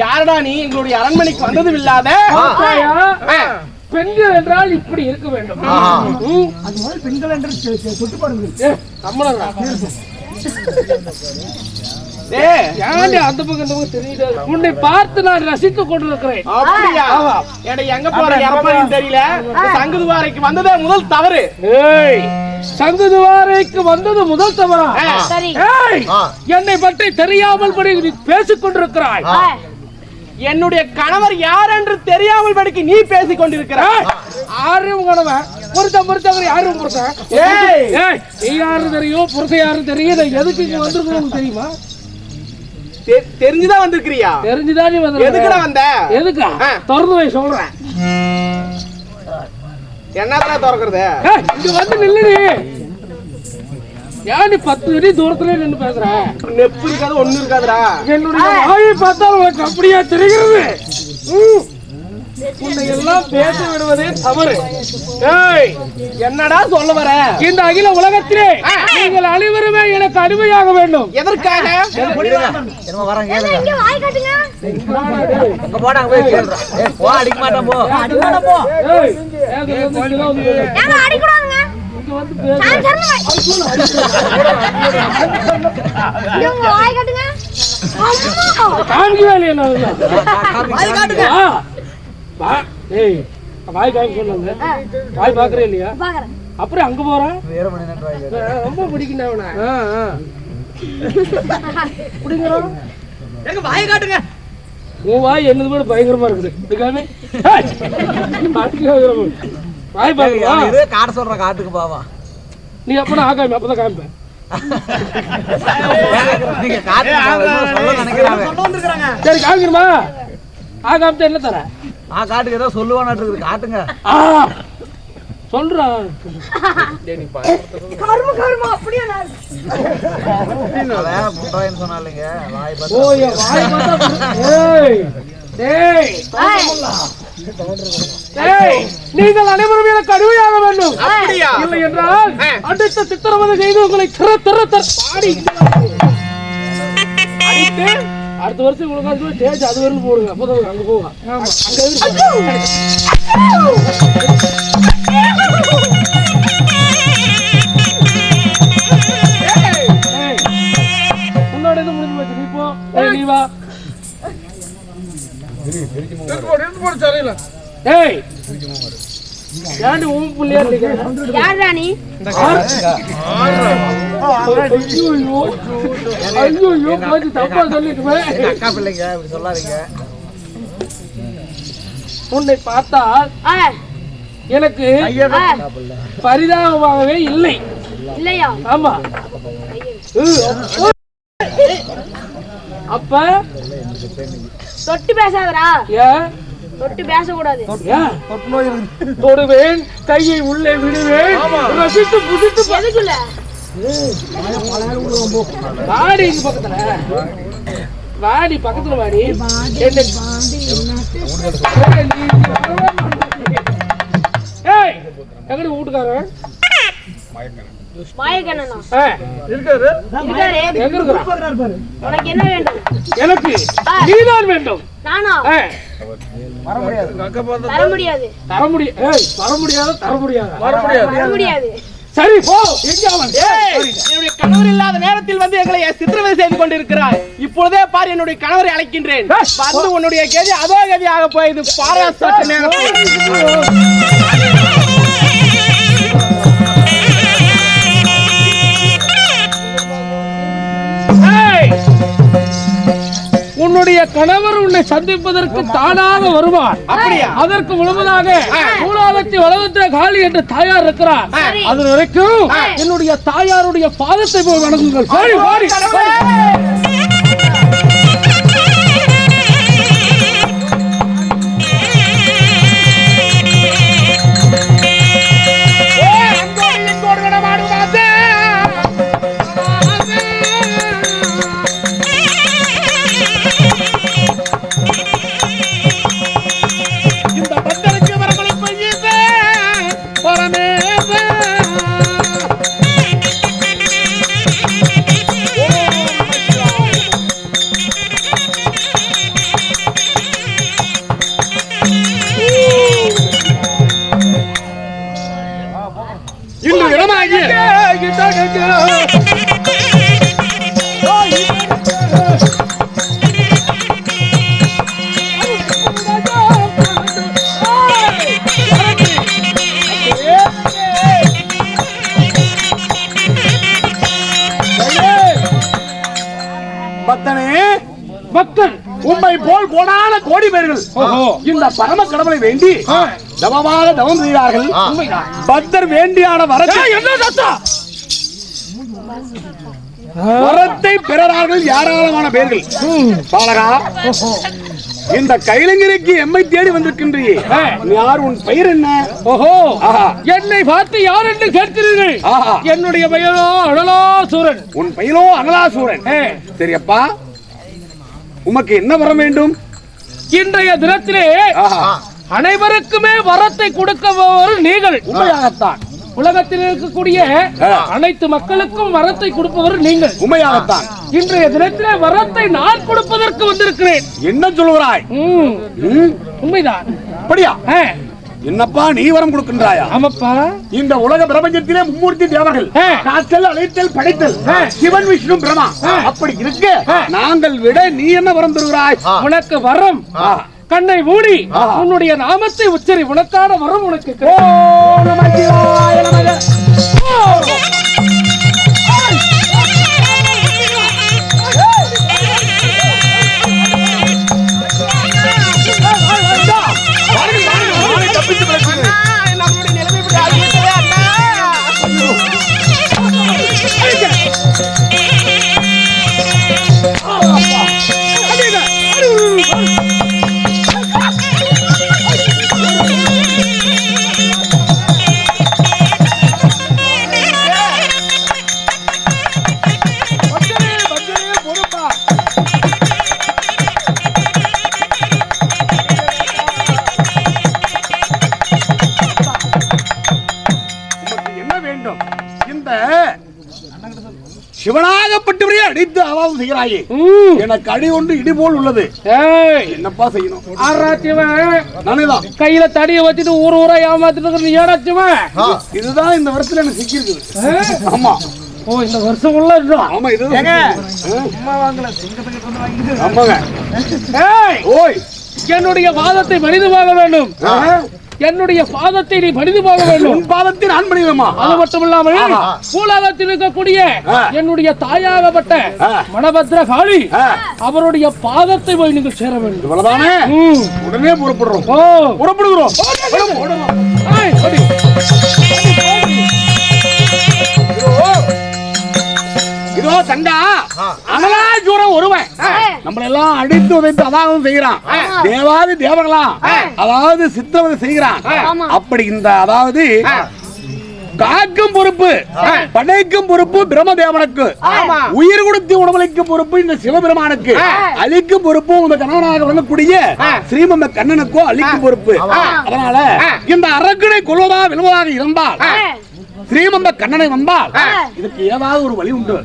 யாரடா நீ எங்களுடைய அரண்மனைக்கு வந்ததும் இல்லாத? பெண்கள் என்றால் இப்படி இருக்க வேண்டும். அது மாதிரி பெண்கள் என்று சுட்டு பாருங்க. அந்த பக்கம் தெரியுது. உன்னை பார்த்து நான் ரசித்துக் கொண்டிருக்கிறேன். எங்க போற தெரியல. சங்குதுவாரைக்கு வந்ததே முதல் தவறு. சங்குதுவாரைக்கு வந்தது முதல் தவறா? என்னை பற்றி தெரியாமல் படி பேசிக் கொண்டிருக்கிறாய். என்னுடைய கணவர் யார் என்று தெரியாமல் படிக்க நீ பேசிக் கொண்டிருக்கிறாய். ஆறும் கணவன் பொறுத்தவர் யாரும் புருஷன். நீ யாரும் தெரியும், புருஷன் யாரும் தெரியும். எதுக்கு இங்க வந்திருக்கணும் தெரியுமா? தெரிஞ்சுதான் வந்திருக்கிறியா? தெரிஞ்சுதான் நீ வந்து. எதுக்குடா வந்த? எதுக்கா? திறந்து போய் சொல்றேன். என்னதான் திறக்கிறது? இங்க வந்து நில்லுடி. ஏன் நீ 10 அடி தூரத்துல நின்று பேசுற? நெப்பு இருக்காது, ஒண்ணு இருக்காதுடா. என்னுடைய வாயை பார்த்தா உனக்கு அப்படியா தெரிகிறது? உன்னை எல்லாம் பேச விடுவதே தவறு. என்னடா சொல்ல வர? இந்த அகில உலகத்திலே நீங்கள் அனைவருமே எனக்கு அடிமையாக வேண்டும். எதற்காக? வாய் பாக்குறே இல்லையா? அப்புறம் அங்க போறேன். ரொம்ப பிடிக்கும். வாய் காட்டுங்க. உன் வாய் என்னது கூட பயங்கரமா இருக்குது. வாய் பாக்குற காட்ட சொல்ற காட்டுக்கு பாவா. நீ அப்ப ஆகாம அப்பதான் காமிப்பேன். சரி காமிக்கிறமா? ஆகாமத்த என்ன தர? காட்டுக்கு ஏதோ சொல்லுவான்னு இருக்குது. காட்டுங்க. சொல்றான். நீங்கள் அனைவரும் எனக்கு அடிமையாக வேண்டும். இல்லை என்றால் அடுத்த சித்திரவதை செய்து உங்களை பாடி அடித்து அடுத்த வருஷம் உங்களுக்கு ஸ்டேஜ் அது வரைக்கும் போடுங்க. அப்போதான் அங்க போவாங்க. உன்னோட இது முடிஞ்சு போச்சு. நீ போ. நீ வா. ஏய் யாரு உன் புள்ளையா இருக்கீங்க? யார் ராணி? ஐயோ கொஞ்சம் தப்பா சொல்லிட்டுமே. அக்கா பிள்ளைங்க இப்படி சொல்லாதீங்க. உன்னை பார்த்தால் எனக்கு பரிதாபமாகவே இல்லை. இல்லையா? ஆமா. அப்ப தொட்டு பேசாதடா. ஏன் தொட்டு பேசக்கூடாது? தொடுவேன், கையை உள்ளே விடுவேன், ரசித்து புதித்து. எதுக்குள்ள வாடி இங்க பக்கத்துல. வாடி பக்கத்துல வாடி. எங்கடி வீட்டுக்காரன்? மாயக்கண்ணனா இருக்காரு. எங்க இருக்காரு? உனக்கு என்ன வேண்டும்? எனக்கு நீதான் வேண்டும். நானா? தர முடியாது. தர முடியாது. சரி போ. என்னுடைய கணவர் இல்லாத நேரத்தில் வந்து எங்களை சித்திரவதை செய்து கொண்டிருக்கிறாய். இப்பொழுதே பார், என்னுடைய கணவரை அழைக்கின்றேன். வந்து உன்னுடைய கேதி அதோ கதியாக போயது. பாராசட்ட நேரம். உன்னுடைய கணவர் உன்னை சந்திப்பதற்கு தானாக வருவார். அப்படியா? அதற்கு முழுவதாக மூலாவத்தி வளவத்திர காளி என்ற தாயார் இருக்கிறார். அது வரைக்கும் என்னுடைய தாயாருடைய பாதத்தை போய் வணங்குங்கள். பக்தனே, பக்தன் உம்மை போல் கோடான கோடி பேர்கள் இந்த பரம கடவுளை வேண்டி தவமாக தவம் செய்கிறார்கள். பக்தர் வேண்டியான வரத்தை பெறார்கள் ஏராளமான பேர்கள். பாலகா, இந்த கைலங்கிரிக்கு எம்மை தேடி வந்திருக்கின்றே, யார்? உன் பெயர் என்ன? ஓஹோ, என்னை பார்த்து யார் என்று கேட்கிறீர்கள்? என்னுடைய பெயரோ அனலாசூரன். உன் பெயரோ அனலாசூரன். சரி அப்பா, உமக்கு என்ன வர வேண்டும்? இன்றைய தினத்திலே அனைவருக்குமே வரத்தை கொடுக்க நீங்கள். உண்மையாகத்தான். உலகத்தில் இருக்கக்கூடிய அனைத்து மக்களுக்கும் வரத்தை கொடுப்பவர் நீங்கள். உண்மையாகத்தான். இன்றைய தினத்திலே வரத்தை நான் கொடுப்பதற்கு வந்திருக்கிறேன். என்ன சொல்லுகிறாய்? உண்மைதான். அப்படியா? என்னப்பா நீ வரம் கொடுக்கின்றாயா? ஆமாப்பா. இந்த உலக பிரபஞ்சத்திலே மும்மூர்த்தி தேவர்கள், காத்தல், அழைத்தல், படைத்தல், சிவன், விஷ்ணு, பிரமா. அப்படி இருக்கு, நாங்கள் விட நீ என்ன வரம் தருகிறாய்? உனக்கு வரம் கண்ணை மூடி உன்னுடைய நாமத்தை உச்சரி. உனக்கான வரம் உனக்கு. சிவனாகப்பட்டவரையே அடித்து அவாவு செய்கிறாயே, எனக்கு அடி ஒன்று இடி போல் உள்ளது. என்னப்பா செய்யணும்? நானேதான் கையில தடியை வச்சுட்டு ஊர் ஊரா ஏமாத்திட்டு ஏடாச்சுவன். இதுதான் இந்த வருஷத்துல எனக்கு சிக்கி இருக்குது. ஆமா. ஓ, இந்த வருஷம் உள்ள இருக்கும். ஆமா, இது ஓய், என்னுடைய வாதத்தை மனிதமாக வேண்டும். என்னுடைய பாதத்தை நீ பணிந்து போக வேண்டும். உன் பாதத்தை நான் பணிவேமா? அது மட்டும் இல்லாமல் பூலகத்தில் இருக்கக்கூடிய என்னுடைய தாயாகப்பட்ட மணபத்ர காளி, அவருடைய பாதத்தை போய் நீங்கள் சேர வேண்டும். இவ்வளவுதானே? உடனே புறப்படுறோம். புறப்படுகிறோம். இதோ சண்டா அனலாசூரன் ஒருவன் நம்மள எல்லாம் அடித்து உதைத்து அதாவது செய்கிறான். தேவாதி தேவர்களாம் அதாவது சித்திரவதை செய்கிறான். அப்படி இந்த அதாவது காக்கும் பொறுப்பு, படைக்கும் பொறுப்பு பிரம்மதேவனுக்கு, உயிர் கொடுத்து உணவளிக்கும் பொறுப்பு இந்த சிவபெருமானுக்கு, அழிக்கும் பொறுப்பு இந்த கணவனாக வழங்கக்கூடிய ஸ்ரீமந்த கண்ணனுக்கோ அழிக்கும் பொறுப்பு. அதனால இந்த அரக்கனை கொள்வதா விழுவதாக இருந்தால், ஸ்ரீமந்த கண்ணனை வந்தால் இதுக்கு ஏதாவது ஒரு வழி உண்டு.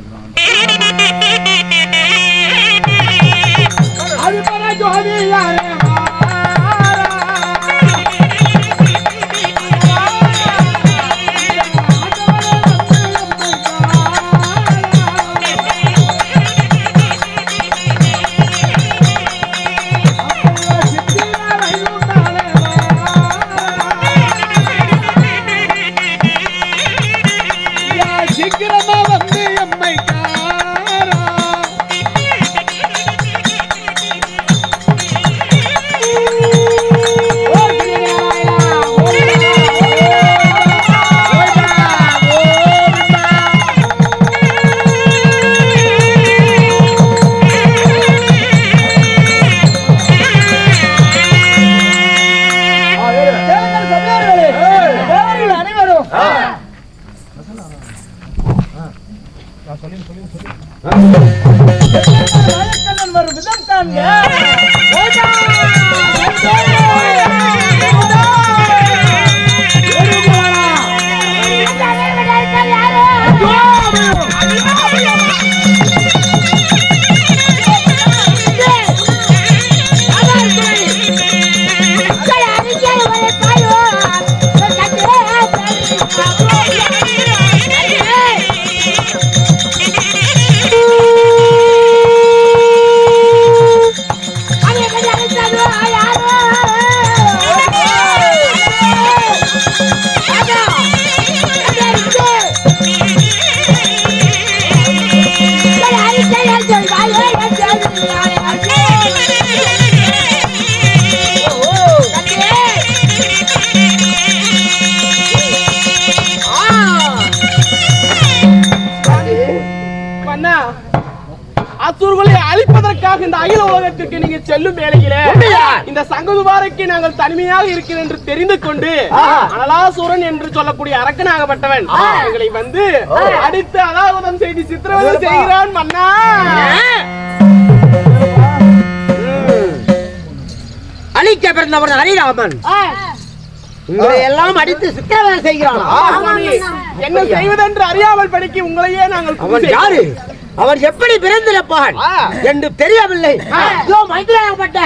மன்னா, அசுரர்களை அழிப்பதற்காக இந்த அகில உலகத்திற்கு நீங்க செல்லும் வேளையிலே இந்த சங்கதுபாரைக்கு நாங்கள் தனிமையாக இருக்கிறோம் என்று தெரிந்து கொண்டு அனலாசூரன் என்று சொல்லக்கூடிய அரக்கனாகப்பட்டவன் எங்களை வந்து அடித்து அதாவதம் செய்து சித்திரவதை செய்கிறான் மன்னா. அழிக்க பிறந்தவன் ஹரிராமன் உங்களை எல்லாம் அடித்து சித்திரவதை செய்கிறான். என்ன செய்வதென்று அறியாமல் படிக்க உங்களையே நாங்கள் அவன் யாரு, அவன் எப்படி பிறந்திருப்பான் என்று தெரியவில்லை. மைத்ராகப்பட்ட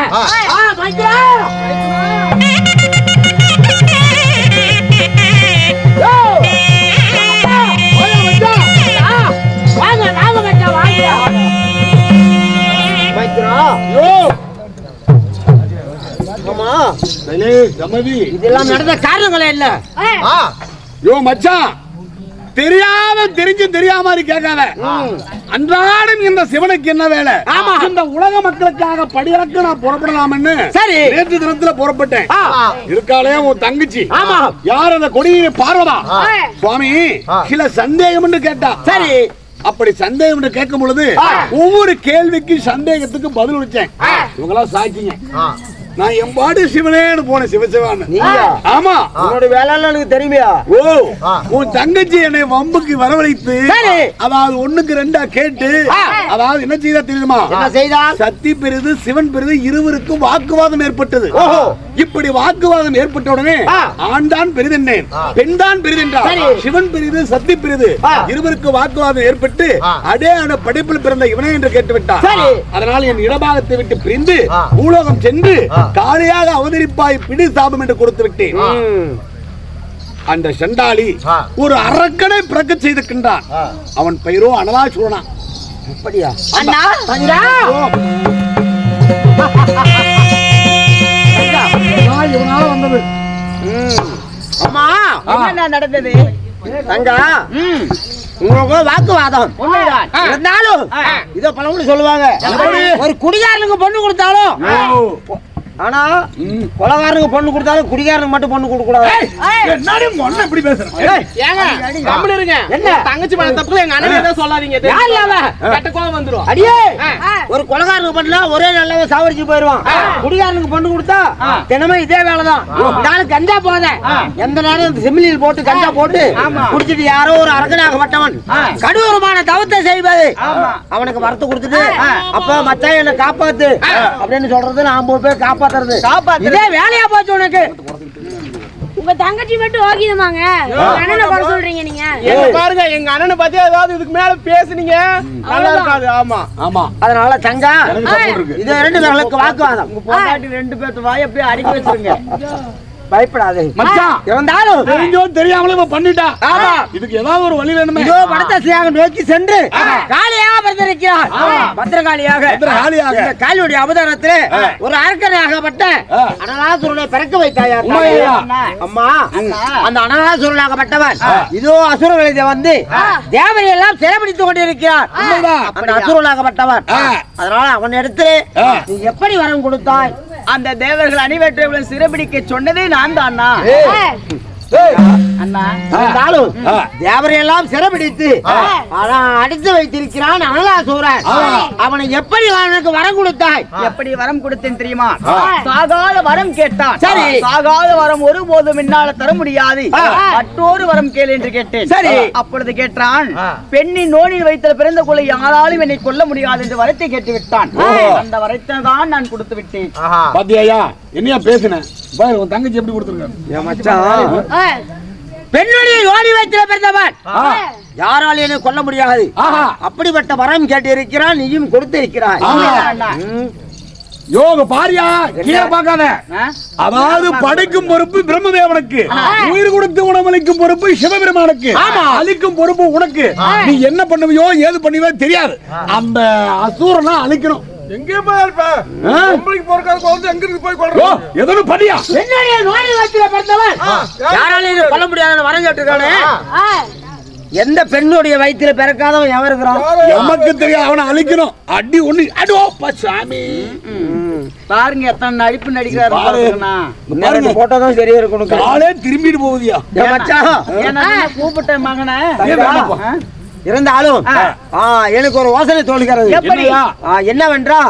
இதெல்லாம் நடந்த காரணங்களே இல்ல. யோ மச்சான், தெரியாம தெரியாம கேட்காத. அன்றாடம் இந்த சிவனுக்கு என்ன வேலை? இந்த உலக மக்களுக்காக படியிறக்க நான் புறப்படலாம்னு சரி நேற்று தினத்துல புறப்பட்டேன். இருக்காளே உன் தங்கச்சி, யார் அந்த கொடியை பார்வதா சுவாமி சில சந்தேகம் கேட்டா. சரி, அப்படி சந்தேகம் கேட்கும் பொழுது ஒவ்வொரு கேள்விக்கு சந்தேகத்துக்கு பதில் அளிச்சேன். இவங்களாம் சாட்சிங்க. நான் எம்பாடு சிவனேன்னு போனேன். சிவசிவான்னு. ஆமா, உன்னோட வேலை எனக்கு தெரியுமையா? ஓ, உன் தங்கச்சி என்னை வம்புக்கு வரவழைத்து அதாவது ஒண்ணுக்கு ரெண்டா கேட்டு அதாவது என்ன செய்தா தெரியுமா? என்ன செய்தா? சக்தி பெரிது சிவன் பெரிது இருவருக்கும் வாக்குவாதம் ஏற்பட்டது. இப்படி வாக்குவாதம் ஏற்பட்ட உடனே ஆண் தான் பெரிதென்றேன், பெண் தான் பெரிதென்றார். சிவன் பெரிது சக்தி பெரிது இருவருக்கு வாக்குவாதம் ஏற்பட்டு அடே அந்த படைப்பில் பிறந்த இவனே என்று கேட்டுவிட்டார். அதனால் என் இடபாகத்தை விட்டு பிரிந்து பூலோகம் சென்று காளியாக அவதரிப்பாய் பிடி சாபம் என்று கொடுத்து விட்டேன். அந்த சண்டாளி ஒரு அரக்கனை பிறக்க செய்திருக்கின்றான். அவன் பெயரோ அனலாசூரனா. அப்படியா? இவனால வந்தது. அம்மா, என்ன நடந்தது? தங்கா, உங்களுக்கு வாக்குவாதம் இருந்தாலும் இதோ பழமொழி சொல்லுவாங்க, ஒரு குடிகாரனுக்கு பொண்ணு கொடுத்தாலும் ஆனா கொலகாரனுக்கு பொண்ணு கொடுத்தாலும் குடிகாரனுக்கு மட்டும் பொண்ணு கொடுக்க கூடாது. எப்படி பேசுறேன்? என்ன தங்கச்சி பண்ண தப்புல எங்க அண்ணன் ஏதோ சொல்லாதீங்க. கெட்ட கோவம் வந்துரும். அடியே, ஒரு கொலகாரனுக்கு பண்ணா ஒரே நல்லவ சாவடிச்சு போயிருவான். குடிகாரனுக்கு பொண்ணு கொடுத்தா தினமும் இதே வேலைதான். நானும் கஞ்சா போத எந்த நேரம் செமிலியில் போட்டு கஞ்சா போட்டு குடிச்சிட்டு யாரோ ஒரு அரக்கனாகப்பட்டவன் கடூரமான தவத்தை செய்வது அவனுக்கு வரத்து கொடுத்துட்டு அப்ப மச்சான் என்ன காப்பாத்து அப்படின்னு சொல்றது நான் போய் காப்பாத்துறது இதே வேலையா போச்சு உனக்கு. உங்க தங்கச்சி மட்டும் ஓகிதமாங்க, அண்ணனை குறை சொல்றீங்க நீங்க. பாருங்க, எங்க அண்ணனை பத்தி ஏதாவது இதுக்கு மேல பேசுனீங்க நல்லா இருக்காது. ஆமா ஆமா, அதனால தங்கா இது ரெண்டு பேருக்கு வாக்குவாதம். உங்க பொண்டாட்டி ரெண்டு பேர்த்து வாயை அப்படியே அடிக்க வச்சிருங்க. பயப்படாதே மச்சான், இருந்தாலும் தெரிஞ்சோ தெரியாமலே பண்ணிட்டா. ஆமா, இதுக்கு ஏதாவது ஒரு வழி வேணுமே. இதோ படத்தசியாக நோக்கி சென்று காளியாக பிறந்திருக்கிறார். பத்திரகாளியாக இந்த காளியுடைய அவதாரத்திலே ஒரு அரக்கனாகப்பட்ட அனலாசுரனை பிறக்க வைத்தாயார். அம்மா, அந்த அனலாசுரனாகப்பட்டவன் இதோ அசுரர்களை வந்து தேவரை எல்லாம் சிறைபிடித்துக் கொண்டிருக்கிறார். அந்த அசுரனாகப்பட்டவன். அதனால அவன் இடத்துல நீ எப்படி வரம் கொடுத்தாய்? அந்த தேவர்கள் அணிவற்றை சிறைபிடிக்க சொன்னதே நான் தான் அண்ணா. தேவரையெல்லாம் சிறைபிடித்து அடித்து வைத்திருக்கிறான் அனலாசூரன். அவனை எப்படி அவனுக்கு வரம் கொடுத்தாய்? எப்படி வரம் கொடுத்தேன் தெரியுமா? சாகாத வரம் கேட்டான். சரி, சாகாத வரம் ஒருபோதும் என்னால தர முடியாது, மற்றொரு வரம் கேள் என்று கேட்டேன். சரி, அப்பொழுது கேட்டான், பெண்ணின் நோனில் வைத்த பிறந்த கொலை யாராலும் என்னை கொல்ல முடியாது என்று வரத்தை கேட்டு விட்டான். அந்த வரத்தை தான் நான் கொடுத்து விட்டேன். பாத்தியா என்னையா பேசுனேன்? உன் தங்கச்சி எப்படி கொடுத்துருக்க? பெண்ணுடைய யோனி வயிற்றில பிறந்தவன் யாராலும் என்னை கொல்ல முடியாது, அப்படிப்பட்ட வரம் கேட்டு இருக்கிறான். நீயும் கொடுத்து இருக்கிறாய். யோக பாரியா கீழே பார்க்காத. அதாவது படைக்கும் பொறுப்பு பிரம்மதேவனுக்கு, உயிர் கொடுத்து உணவளிக்கும் பொறுப்பு சிவபெருமானுக்கு, அழிக்கும் பொறுப்பு உனக்கு. நீ என்ன பண்ணுவியோ ஏது பண்ணுவியோ தெரியாது. அந்த அசூரனா அழிக்கணும். எங்கே போயிருப்ப? எதோ பண்ணியா? என்னுடைய நோய் வயிற்றில பிறந்தவன் யாராலும் கொல்ல முடியாத வரம் கேட்டிருக்கானே. எந்த பெண்ணுடைய வயிற்றில பிறக்காதவன் எவன் இருக்கிறான்? எமக்கு தெரியாது, அவனை அழிக்கணும். அடி ஒண்ணு அடோ சாமி. பாருங்க எத்தனை நடிப்பு நடிக்கிறாரு. போட்டோதான் சரியா இருக்கணும். காலே திரும்பிட்டு போகுதியா? கூப்பிட்ட மகனை இருந்தாலும் எனக்கு ஒரு யோசனை தோணுகிறது. என்னவென்றா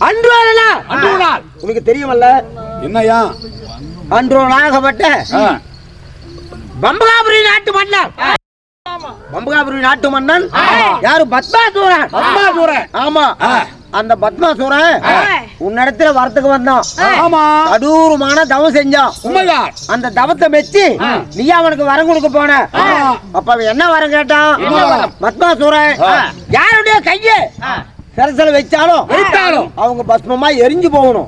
அன்று உனக்கு தெரியுமல்ல என்னையா அன்று நாகப்பட்ட பம்பகாபுரி நாட்டு மன்னன். பம்பகாபுரி நாட்டு மன்னன் யாரு? பத்மாசூரன். ஆமா, அந்த பத்மாசூரன் உன்னிடத்துல வரத்துக்கு வந்தான். கடூரமான தவம் செஞ்சான். அந்த தவத்தை மெச்சு நீ அவனுக்கு வரம் கொடுக்க போன. அப்ப அவன் என்ன வரம் கேட்டான்? பத்மாசூரன் யாருடைய கைய சரசல வச்சாலும் அவங்க பஸ்மமா எரிஞ்சு போகணும்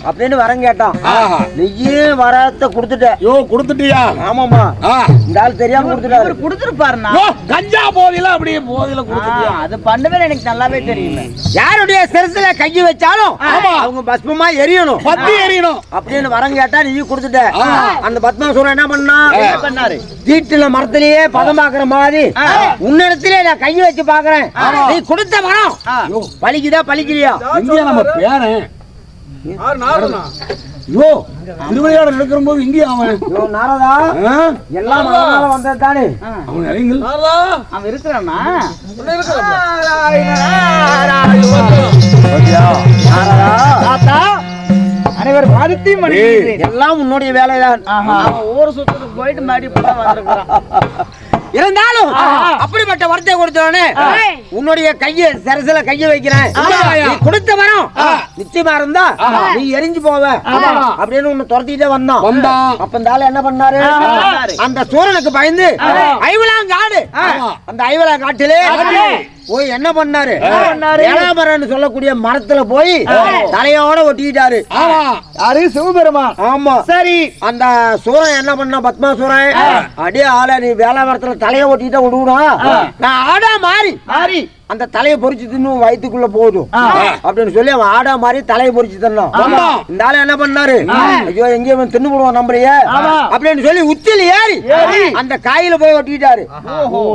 அப்படின்னு வரம் கேட்டான். நீயே வரத்தை கொடுத்துட்டியா? ஆமாமா, இந்த ஆள் தெரியாம கொடுத்துருப்பாருன்னா கஞ்சா போதில அப்படியே போதில கொடுத்துட்டியா? அது பண்ணவே எனக்கு நல்லாவே தெரியுமே. யாருடைய சிரசுல கையை வச்சாலும் அவங்க பஸ்மமா எரியணும், பத்தி எரியணும் அப்படின்னு வரம் கேட்டா நீ கொடுத்துட்ட. அந்த பத்மாசூரன் என்ன பண்ணாரு? வீட்டுல மரத்திலேயே பதமாக்குற மாதிரி உன்னிடத்திலே நான் கையை வச்சு பாக்குறேன், நீ கொடுத்த வரம் பலிக்குதா பலிக்கலையா? இங்கே நம்ம பேரன் திருவிளையாட நடக்கிற போது இங்கே அவன் நாரதா எல்லாம் வந்தது தானே. அவன் அவன் இருக்கிறான்னா அனைவரும் பாதித்தையும் எல்லாம் உன்னுடைய வேலைதான். ஊர் சுத்தத்துக்கு போயிட்டு மறுபடியும் வந்திருக்கிறான். இருந்தாலும் அப்படிப்பட்ட வார்த்தை கொடுத்தவனே உன்னுடைய கைய சரசல கைய வைக்கிறேன், நீ கொடுத்த வரம் நிச்சயமா இருந்தா நீ எரிஞ்சு போவ அப்படின்னு உன்னை துரத்திட்டே வந்தான். அப்ப இந்த ஆளு என்ன பண்ணாரு? அந்த சூரனுக்கு பயந்து ஐவலாங்காடு, அந்த ஐவலாங்காட்டிலே போய் என்ன பண்ணாரு? ஏழாமரன்னு சொல்லக்கூடிய மரத்துல போய் தலையோட ஒட்டிக்கிட்டாரு. யாரு? சிவபெருமான். ஆமா, சரி. அந்த சூரன் என்ன பண்ண? பத்மாசூரன் அடியே ஆள நீ வேளா மரத்துல தலைய ஒட்டிட்டா விடுவா, நான் ஆடா மாறி அந்த தலையை பொறிச்சு தின்னு வயிற்றுக்குள்ள போதும் அப்படின்னு சொல்லி அவன் ஆடா மாதிரி தலையை பொறிச்சு தந்தான். இந்த ஆளு என்ன பண்ணாரு? ஐயோ எங்கேயும் தின்னு போடுவான் நம்பரைய அப்படின்னு சொல்லி உச்சில ஏறி அந்த காயில போய் ஒட்டிட்டாரு.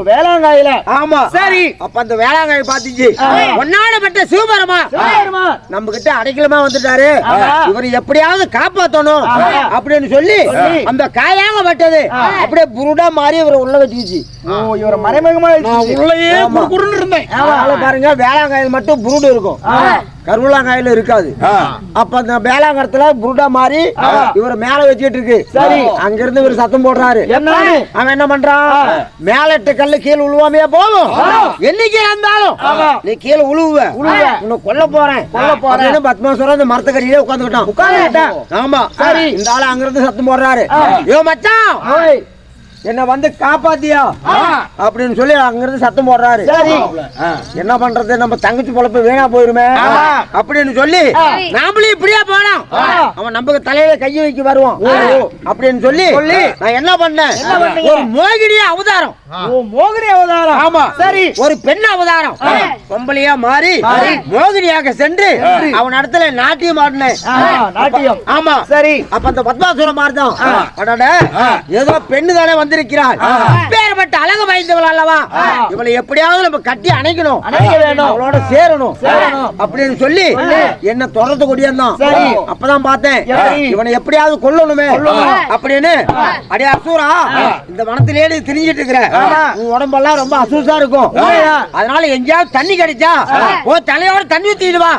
வேளாங்காயில. ஆமா, சரி. அப்ப அந்த வேளாங்காய் பாத்துச்சு ஒன்னாடப்பட்ட சிவபெருமா நம்ம கிட்ட அடைக்கலமா வந்துட்டாரு, இவர் எப்படியாவது காப்பாத்தணும் அப்படின்னு சொல்லி அந்த காயாக பட்டது அப்படியே புருடா மாறி இவரை உள்ள வச்சுக்கிச்சு. இவரை மறைமுகமா உள்ளேயே இருந்தேன். பாருங்க, வேளாங்காயில் மட்டும் புருடு இருக்கும், கருவலாங்காயில இருக்காது. அப்ப அந்த வேளாங்கரத்துல புருடா மாறி இவரை மேல வச்சுட்டு இருக்கு. சரி, அங்க இருந்து இவர் சத்தம் போடுறாரு. அவன் என்ன பண்றான்? மேலட்டு கல்லு கீழே உழுவாமையா போதும், என்னைக்கு இருந்தாலும் நீ கீழே உழுவ, உன்னை கொல்ல போறேன் பத்மாசுரன் அந்த மரத்துக்கடியிலே உட்காந்துக்கிட்டான். ஆமா, சரி. இந்த ஆளு அங்க இருந்து சத்தம் போடுறாரு. யோ மச்சான், என்ன வந்து காப்பாத்தியா அப்படின்னு சொல்லி அங்கிருந்து சத்தம் போடுறாரு. சரி, என்ன பண்றது, நம்ம தங்கச்சி பொழப்பு வீணா போயிருமே அப்படின்னு சொல்லி நாமளே இப்படியா போனோம், அவன் நம்ம தலையில கையை வைக்க வருவான் அப்படின்னு சொல்லி நான் என்ன பண்ணேன்? ஒரு மோகினி அவதாரம். மோகினி அவதாரம். ஆமா, சரி. ஒரு பெண் அவதாரம் பொம்பளையா மாறி மோகினியாக சென்று அவன் இடத்துல நாட்டியம் ஆடினேன். நாட்டியம். ஆமா, சரி. அப்ப அந்த பத்மாசுரம் மாறுதான், ஏதோ பெண்ணு தானே வந்து பேர்பட்ட அழகு வாய்ந்தவள் அல்லவா, இவளை எப்படியாவது நம்ம கட்டி அணைக்கணும், அவளோட சேரணும் அப்படின்னு சொல்லி என்ன தொடர்ந்து கொடியான். அப்பதான் பார்த்தேன் இவனை எப்படியாவது கொல்லணுமே அப்படின்னு. அடியே அசூரா, இந்த வனத்திலேயே திரிஞ்சிட்டு இருக்கிற உன் உடம்பெல்லாம் ரொம்ப அசூசா இருக்கும், அதனால எங்கேயாவது தண்ணி கிடைச்சா ஓ தலையோட தண்ணி ஊத்திடுவா,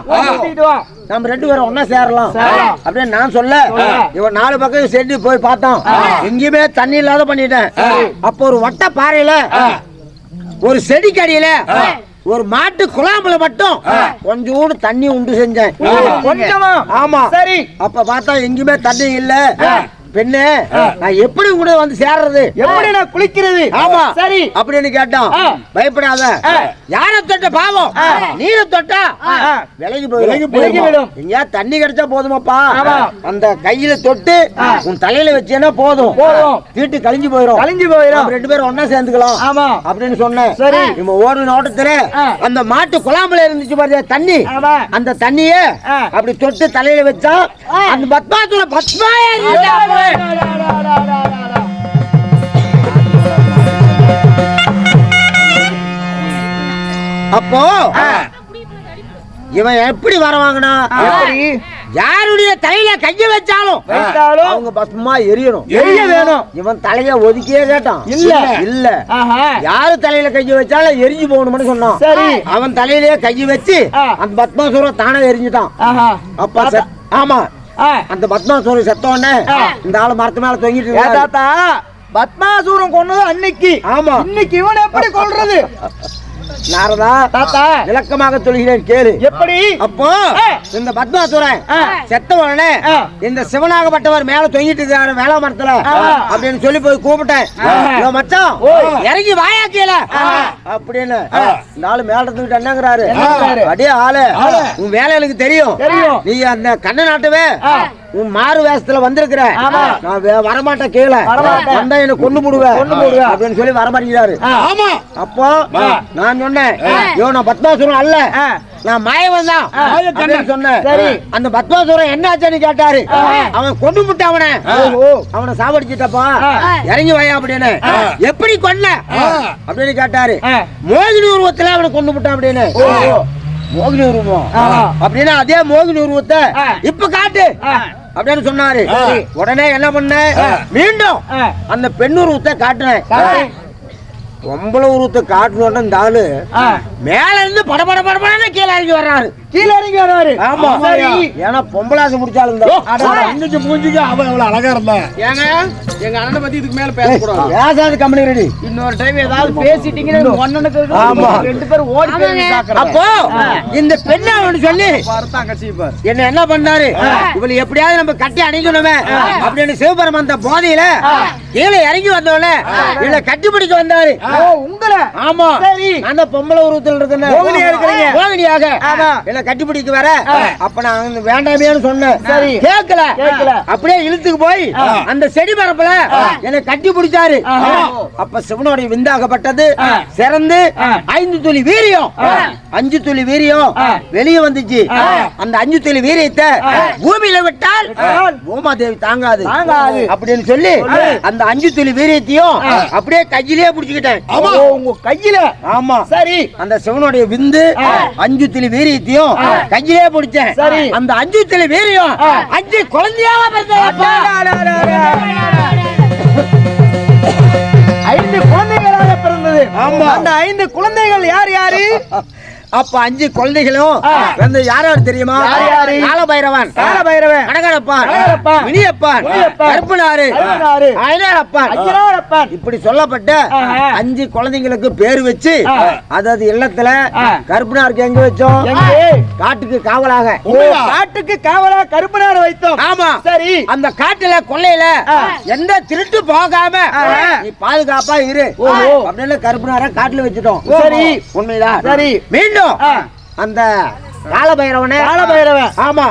நம்ம ரெண்டு பேரும் ஒன்னா சேரலாம் அப்படின்னு நான் சொல்ல, இவன் 4 பக்கம் செடி போய் பார்த்தோம், எங்கேயுமே தண்ணி இல்லாத பண்ணிட்டேன். அப்போ ஒரு வட்ட பாறையில ஒரு செடிக்கடியில ஒரு மாட்டு குழாம்புல மட்டும் கொஞ்சோடு தண்ணி உண்டு செஞ்சேன். ஆமா, சரி. அப்ப பார்த்தா எங்கேயுமே தண்ணி இல்ல. பெண்ணே, நான் எப்படி கூட வந்து சேர்றது, எப்படி நான் குளிக்கிறது? ஆமா, சரி அப்படின்னு கேட்டான். பயப்படாத, யார தொட்ட பாவம் நீரை தொட்டா விலகி போயிடும், எங்கயா தண்ணி கிடைச்சா போதுமாப்பா, அந்த கையில தொட்டு உன் தலையில வச்சேன்னா போதும், தீட்டு கழிஞ்சு போயிடும், ரெண்டு பேரும் ஒன்னா சேர்ந்துக்கலாம். ஆமா அப்படின்னு சொன்னேன். சரி, நம்ம ஓடு நோட்டத்துல அந்த மாட்டு குழாம்புல இருந்துச்சு பாரு தண்ணி, அந்த தண்ணிய அப்படி தொட்டு தலையில வச்சா அந்த பத்மாசுர பத்மாய அப்போ இவன் எப்படி வர வாங்கினா? யாருடைய தலையில கைய வச்சாலும் அவங்க பஸ்மா எரியணும், எரிய வேணும். இவன் தலைய ஒதுக்கியே கேட்டான். இல்ல ஆஹா. யாரு தலையில கைய வச்சாலும் எரிஞ்சு போகணும்னு சொன்னான். சரி. அவன் தலையிலேயே கைய வச்சு அந்த பத்மாசுரம் தானே எரிஞ்சுட்டான். ஆஹா. அப்ப ஆமா அந்த பத்மாசுரம் செத்த உடனே இந்த ஆளு மரத்து மேல தொங்கிட்டு இருக்காரு. தாத்தா பத்மாசூரம் கொன்னது அன்னைக்கு. ஆமா. இன்னைக்கு இவன் எப்படி கொல்றது? நாரதா தாத்தா விளக்கமாக சொல்கிறேன் கேளு. எப்படி? அப்போ இந்த பத்மாசுரன் செத்த உடனே இந்த சிவனாகப்பட்டவர் மேல தொங்கிட்டு இருக்காரு வேளா மரத்துல அப்படின்னு சொல்லி போய் கூப்பிட்டேன். இதோ மச்சான் இறங்கி வாயா கீழே அப்படின்னு. இந்த ஆளு மேல இருந்துட்டு என்னங்கிறாரு, அடே ஆளு உன் வேலை எனக்கு தெரியும், நீ அந்த கண்ண நாட்டுவே உன் மாறு வேஷத்துல வந்திருக்கிற, நான் வரமாட்டேன் கீழே வந்தா என்ன கொண்டு போடுவேன் அப்படின்னு சொல்லி வரமாட்டேங்கிறாரு. அப்போ நான் சொன்னேன், யோ நான் பத்மாசுரம் அல்ல, நான் மாயவன் தான் சொன்னேன். அந்த பத்மாசுரம் என்ன ஆச்சுன்னு கேட்டாரு. அவன் கொண்டு விட்டு அவனை சாவடிச்சிட்டப்பா இறங்கி வாயா அப்படின்னு. எப்படி கொன்ன அப்படின்னு கேட்டாரு. மோகினி உருவத்துல அவனை கொண்டு விட்டான் அப்படின்னு. மோகினி உருவம் அப்படின்னா அதே மோகினி உருவத்தை இப்ப காட்டு அப்படின்னு சொன்னாரு. உடனே என்ன பண்ண, மீண்டும் அந்த பெண் உருவத்தை காட்டினேன். பொம்பளை உருவத்தை காட்டணும். இந்த ஆளு மேல இருந்து படபட படபடன்னு கீழே இறங்கி வர்றாரு. ஆமா. ஏன்னா பொம்பளாசை முடிச்சாலும் அன்னைக்கு மூஞ்சிக்கு அவன் எவ்வளவு அழகா இருந்தா. ஏங்க எங்க அண்ணனை பத்தி இதுக்கு மேல பேசக்கூடாது. பேசாது கம்பெனி ரெடி. இன்னொரு டைம் ஏதாவது பேசிட்டீங்கன்னா ஒன்னனுக்கு ரெண்டு பேரும் ஓடி போய் அப்போ இந்த பெண்ணை அவனு சொல்லி என்ன என்ன பண்ணாரு, இவளை எப்படியாவது நம்ம கட்டி அணைக்கணுமே அப்படின்னு சிவபெருமான் போதையில கீழே இறங்கி வந்தோடனே இவளை கட்டி பிடிக்க வந்தாரு. உங்களை? ஆமா. அந்த பொம்பளை உருவத்தில் இருக்கிற மோகினியாக என்ன கட்டி பிடிக்க வர. அப்ப நான் வேண்டாமேன்னு சொன்னேன். சரி கேட்கல. அப்படியே இழுத்துக்கு போய் அந்த செடி பரப்புல என்னை கட்டி பிடிச்சாரு. அப்ப சிவனுடைய விந்தாகப்பட்டது சிறந்து 5 துளி வீரியம் 5 துளி வீரியம் வெளியே வந்துச்சு. அந்த 5 துளி வீரியத்தை பூமியில விட்டால் பூமாதேவி தாங்காது அப்படின்னு சொல்லி அந்த 5 துளி வீரியத்தையும் அப்படியே கையிலேயே பிடிச்சுக்கிட்டேன். உங்க கையில? ஆமா. சரி. அந்த சிவனுடைய விந்து 5 துளி வீரியத்தையும் கையிலே பிடிச்சேன். சரி. அந்த 5 துளி வீரியம் 5 குழந்தையாக பிறந்தது. 5 குழந்தைகளாக பிறந்தது. ஆமா. அந்த 5 குழந்தைகள் யார் யாரு? அப்ப 5 குழந்தைகளும் வந்து யார் யார் தெரியுமா? காலபைரவன், கடகடப்பான், மினியப்பான், கருப்பனாரு, ஐயனாரப்பான் இப்படி சொல்லப்பட்ட 5 குழந்தைங்களுக்கு பேரு வச்சு அதாவது இல்லத்துல கருப்பனாருக்கு எங்க வச்சோம்? காட்டுக்கு காவலாக. காட்டுக்கு காவலாக கருப்பனார வைத்தோம். ஆமா. சரி. அந்த காட்டுல கொள்ளையில எந்த திருட்டு போகாம நீ பாதுகாப்பா இரு அப்படின்னு கருப்பனார காட்டுல வச்சுட்டோம். சரி. உண்மைதான். சரி. மீண்டும் அந்த காலபைரவன் ஆமா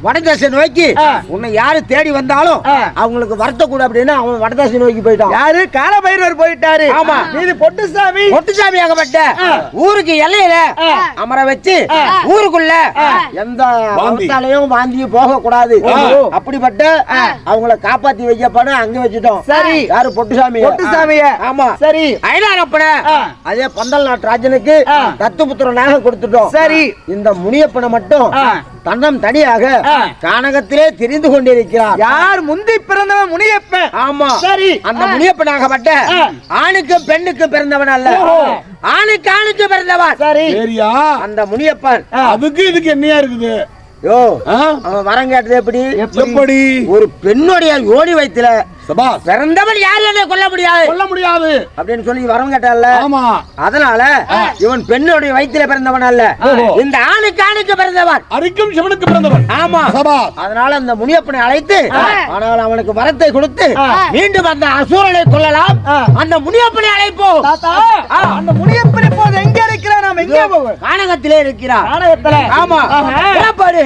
வடதேச நோக்கி உன்னை யாரு தேடி வந்தாலும் அவங்களுக்கு வருத்த கூட அப்படின்னு அவன் வடதேச நோக்கி போயிட்டான். யாரு? காலபைரவர் போயிட்டாரு. ஆமா. இது பொட்டுசாமி ஆகப்பட்ட ஊருக்கு எல்லையில அமர வச்சு ஊருக்குள்ள எந்த வருத்தாலையும் வாந்தி போக கூடாது அப்படிப்பட்ட அவங்கள காப்பாத்தி வைக்கப்பட அங்க வச்சுட்டோம். சரி. யாரு? பொட்டுசாமிய. ஆமா. சரி. ஐநாரப்பன அதே பந்தல் நாட்டு ராஜனுக்கு தத்துபுத்திரனாக கொடுத்துட்டோம். சரி. இந்த முனியப்பனை மட்டும் தன்னம் தனியாக கானகத்திலே தெரிந்து கொண்டிருக்கிறார். யார்? முந்தி பிறந்தவன் முனியப்பன். ஆமா. சரி. அந்த முனியப்பனாகப்பட்ட ஆணுக்கு பெண்ணுக்கு பிறந்தவன் அல்ல, ஆணுக்கு பிறந்தவன். சரி. சரியா? அந்த முனியப்பன் அதுக்கு இதுக்கு என்னையா இருக்குது? யோ அவன் வரம் கேட்டது எப்படி? எப்படி? ஒரு பெண்ணுடைய யோனி வயித்துல சபாஸ் பிறந்தவன் யாரு என்ன கொல்ல முடியாது அப்படின்னு சொல்லி வரம் கேட்டால. ஆமா. அதனால இவன் பெண்ணுடைய வயிற்றில பிறந்தவன் அல்ல, இந்த ஆணுக்கு பிறந்தவன், அரிக்கும் சிவனுக்கு பிறந்தவன். ஆமா. சபாஸ். அதனால அந்த முனியப்பனை அழைத்து ஆனால் அவனுக்கு வரத்தை கொடுத்து மீண்டும் அந்த அசூரனை கொள்ளலாம். அந்த முனியப்பனை அழைப்போம். அந்த முனியப்பன் இப்போது எங்க இருக்கிறார்? நாம் எங்கே போவோம்? கானகத்திலே இருக்கிறார். கானகத்துல? ஆமா. புறப்படு.